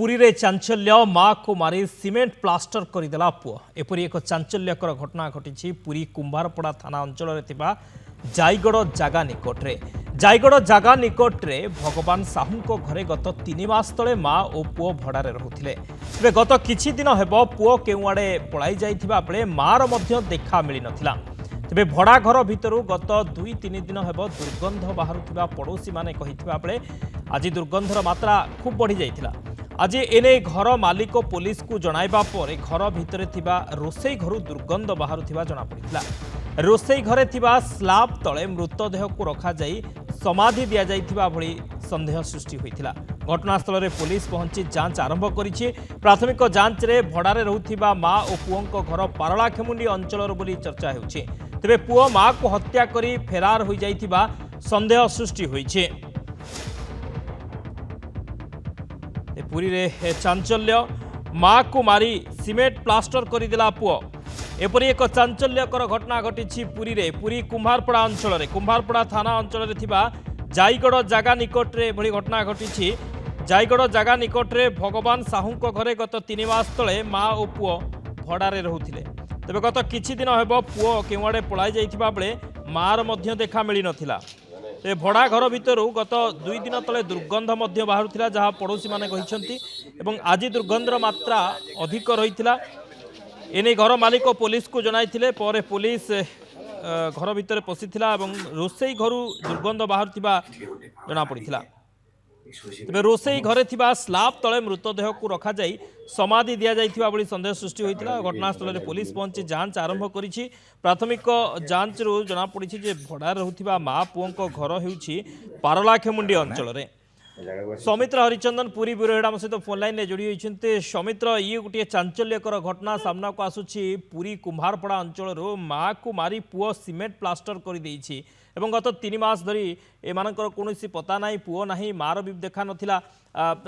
पुरी रे चांचल्य माँ को मारी सीमेंट प्लास्टर करदेला पुओ एपरी एक चांचल्यकर घटना घटी पुरी कुंभारपड़ा थाना अंचल जाईगड़ जागा निकटरे भगवान साहू घरे गत 3 मास तले माँ और पुओ भड़ारे रोते तेज गत किछि दिन हेब पुओ केउआड़े पलाई जाइथिबा बेले मार मध्य देखा मिल नथिला। तेबे भड़ा घर भितर गत 2-3 दिन हेब दुर्गंध बाहरुथिबा पड़ोशी माने कहिथिबा बेले आज दुर्गंधर मात्रा खूब बढ़ी जाइथिला। आज एने घर मालिक पुलिस को जणाइबा पर घर भितर थिबा रोसई घर दुर्गंध बाहरुथिबा जणा पड़िथिला। रोसई घरे थिबा स्लाब तले मृतदेह को रखा जाई समाधि दिया जाइथिबा भली संदेह सृष्टि होइथिला। घटनास्थल में पुलिस पहुंची जांच आरंभ करिछि। प्राथमिक जांच रे भड़ारे रहुथिबा माँ और पुओंको घर पारलाखेमुंडी अंचलर बोली चर्चा हेउछि। तेबे पुओ माँ को हत्या करी फेरार हो जाइथिबा संदेह सृष्टि होइछि। पुरी रे चांचल्य माँ को मारी सीमेंट प्लास्टर करदेला पुओ एपरी एक चांचल्यकर घटना घटी पुरी रे पुरी कुंभारपड़ा अंचल कुंभारपड़ा थाना अंचल जाईगड़ जागा निकटरे एभली घटना घटी। जाईगड़ जागा निकटरे भगवान साहू घरे गत 3 मास तले माँ और पुओ भड़ारे रोते तेज गत किछि दिन हेब पुओ केउआड़े पलाई जाइथिबा बेले मार मध्य देखा मिल नथिला। ते भड़ा घर भितर गत 2 दिन तले दुर्गंध मध्य बाहरुथिला जहाँ पड़ोशी माने कहिसंती एवं आज दुर्गंधर मात्रा अधिक रहिथिला। एने घर मालिक पुलिस को जणाइथिले पर पुलिस घर भितर पशिथिला एवं रोसई घर दुर्गंध बाहरुथिबा जणा पड़िथिला। तेबे रोसई घरे थिबा स्लाब तले मृतदेह को रखा जाई समाधि दिया जाइथिबा बली संदेह सृष्टि होइतिला। घटनास्थल में पुलिस पहुंची जांच आरंभ करिछि। प्राथमिक जांच रु जना पड़िछि जे भड़ा रहुथिबा माँ पुओंको घर हेउछि पारलाखेमुंडी अंचल रे। सौमित्र हरिचंदन पुरी ब्यूरो सहित फोन लाइन में जोड़ी होती। सौमित्र ये गोटे चांचल्यकर घटना सामना को आसुछि पुरी कुंभारपड़ा अंचल माँ को मारी पुओ सीमेंट प्लास्टर कर देइछि एवं गत 3 मास धरी एमानकर कोनोसी पता नाही पुओ नाही मार भी देखा नथिला।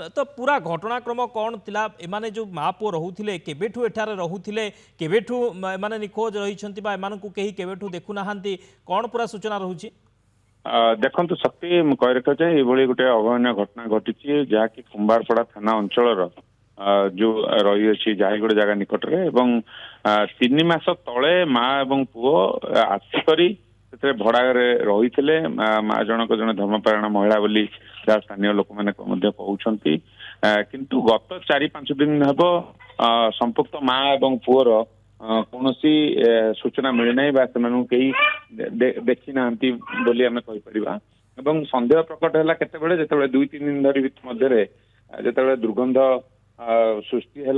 तो पूरा घटनाक्रम कौन थिला एमाने जो माँ पुओ रहुथिले केबेठु एठारे रहुथिले केबेठु एमाने निखोज रहिछंती बा एमानकु केही केबेठु देखु नाहांती कौन पूरा सूचना रहुछि? देखो सत्य कही रखा जाए ये गोटे अभावन घटना घटी जहाँकि कुंभारपड़ा थाना अंचल जो रही अच्छी जाईगड़ जगह निकट रे 3 मास तले माँ एवं पुओ आसिक भड़ा रही माँ जनक जन धर्मपरायण महिला बोली जहाँ स्थानीय लोक मैंने कहते किंतु गत 4-5 दिन हेब संपुक्त माँ एवं पुओर कौन सूचना मिलना कहीं देखी ना बोली आम कहीपर सन्देह प्रकट है केतबेले जिते 2-3 दिन धरी मध्य जिते दुर्गंध सृष्टि है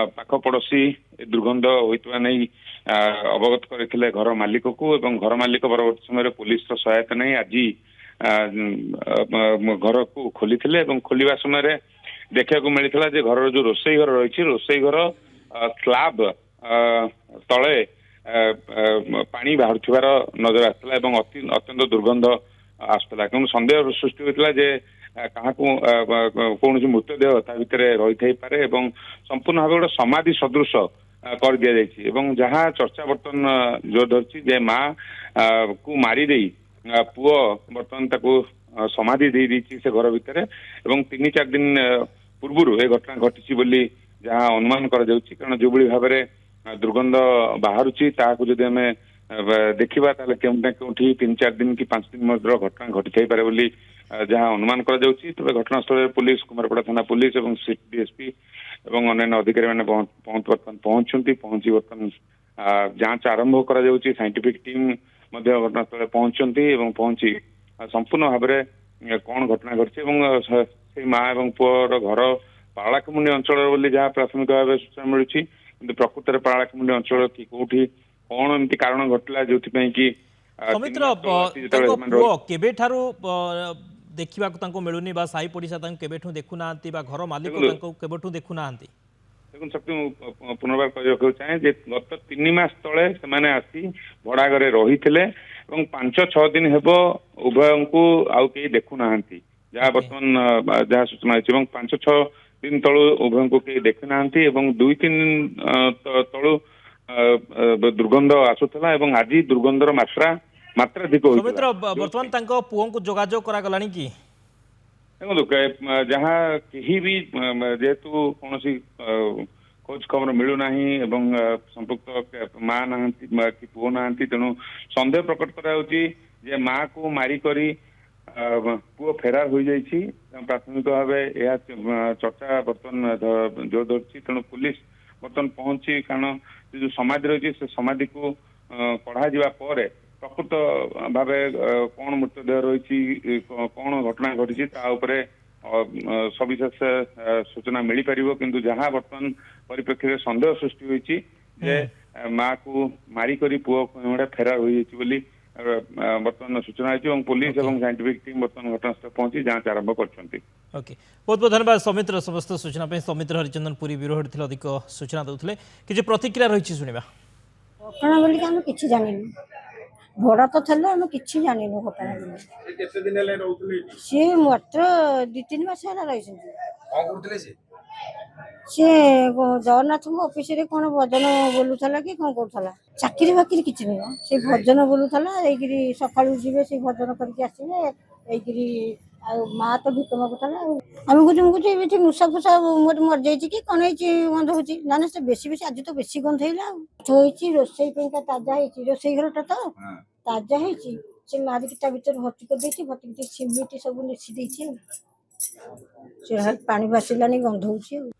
पाख पड़ोशी दुर्गंध होता नहीं अवगत करते घर मालिक को घर मालिक परवर्त समय पुलिस सहायता नहीं आज घर को खोली खोलवा समय देखा मिलता घर जो रोसई घर रही रोसई घर स्लाब तले पानी बाहर नजर आसला अत्यंत दुर्गंध आसला क्यों सन्देह सृष्टि होता क्या कौन मृतदेह ता भर रही पारे संपूर्ण भाव गोटे समाधि सदृश कर दि जाए जहाँ चर्चा बर्तमान जोर धरती जे माँ को मारी पुओ बर्तमान समाधि दे दी से घर भितर 3-4 दिन पूर्व ए घटना घटी बोली जहाँ अनुमान कारण जो भाव में दुर्गंध बाहर जदि आम देखा कौटना कौटी 3-4 दिन कि 5 दिन मध्य घटना घटी थी बोली जहाँ अनुमान तेज घटनास्थल पुलिस कुमारपड़ा थाना पुलिस और डीएसपी और अन्य अधिकारी मैंने पहुंचती पहुंची बर्तमान जांच आरंभ कर साइंटिफिक टीम घटनास्थल पहुंचती पहुंची संपूर्ण भाव में कौन घटना घटी से माँ और पुओर घर पारलाखेमुंडी अंचल बोली जहाँ प्राथमिक भाव सूचना मिलूँ प्रकृत में पारलाखेमुंडी अंचल कि कौटी कौन एमती कारण घटला जो कि सौमित्र देखा मिलूनी साई पड़िशा केबेठू देखुना घर मालिक केबेठू देखुना देखो शक्ति पुनर्बार कह चाहे गत 3 मास तले से आसी भड़ा घरे रही 5-6 दिन हेब उभय को आउ कहीं देखुना जहाँ बर्तमान जहाँ सूचना अच्छी 5-6 दिन तलु उभय को कहीं देखुना 2-3 दिन तलु दुर्गंध आसूला आज दुर्गंधर मात्रा अधिक बर्तमान पुओ को जोगाजोग करा गलानी कि ଦେଖନ୍ତୁ ଯାହା କେହି ବି ଯେହେତୁ କୌଣସି ଖୋଜ ଖବର ମିଳୁନାହିଁ ଏବଂ ସମ୍ପୃକ୍ତ ମା ନାହାନ୍ତି କି ପୁଅ ନାହାନ୍ତି, ତେଣୁ ସନ୍ଦେହ ପ୍ରକଟ କରାଯାଉଛି ଯେ ମା କୁ ମାରିକରି ପୁଅ ଫେରାର ହୋଇଯାଇଛି। ପ୍ରାଥମିକ ଭାବେ ଏହା ଚର୍ଚ୍ଚା ବର୍ତ୍ତମାନ ଜୋର ଧରିଛି। ତେଣୁ ପୁଲିସ ବର୍ତ୍ତମାନ ପହଞ୍ଚି, କାରଣ ସେ ଯୋଉ ସମାଧି ରହିଛି ସେ ସମାଧିକୁ କଢାଯିବା ପରେ ପ୍ରକୃତ ଭାବେ କଣ ମୃତଦେହ ରହିଛି, କଣ ଘଟଣା ଘଟିଛି ତା ଉପରେ ସବିଶେଷ ସୂଚନା ମିଳିପାରିବ। କିନ୍ତୁ ଯାହା ବର୍ତ୍ତମାନ ପରିପ୍ରେକ୍ଷୀରେ ସନ୍ଦେହ ସୃଷ୍ଟି ହୋଇଛି ଯେ ମା କୁ ମାରିକରି ପୁଅ ଫେରାର ହୋଇଯାଇଛି ବୋଲି ବର୍ତ୍ତମାନ ସୂଚନା ହୋଇଛି ଏବଂ ପୁଲିସ ଏବଂ ସାଇଣ୍ଟିଫିକ ଟିମ୍ ବର୍ତ୍ତମାନ ଘଟଣାସ୍ଥଳରେ ପହଞ୍ଚି ଯାଞ୍ଚ ଆରମ୍ଭ କରିଛନ୍ତି। ओके, बहुत बहुत धन्यवाद सौमित्र समस्त सूचना पे। सौमित्र हरिचंदन पुरी ब्यूरो हेड अधिक सूचना देते किसी प्रतिक्रिया रही शुणा। घटना बोलिक आम कि जानिनु भड़ा तो थे आम कि जानिनु घटना सी मात्र 2-3 मास है रही सी जगन्नाथ ऑफिस रे कौन भजन बोलूला कि कौन करूला चाकरी बाकरी किसी नुह से भजन बोलूला सका जी भजन करके आसवे माँ तो भीत मागुला आम कुछ मूषा फूषा मर जाइए कि कौन गंध हो ना से बेसी बेसी आज तो बेसी गंधेला रोसई ताजा रोसई घरटा तो ताजा से मारिक भर भर्ती कर भर्ती सिमिट सब नेसी पानी बासिलानी गंध हो।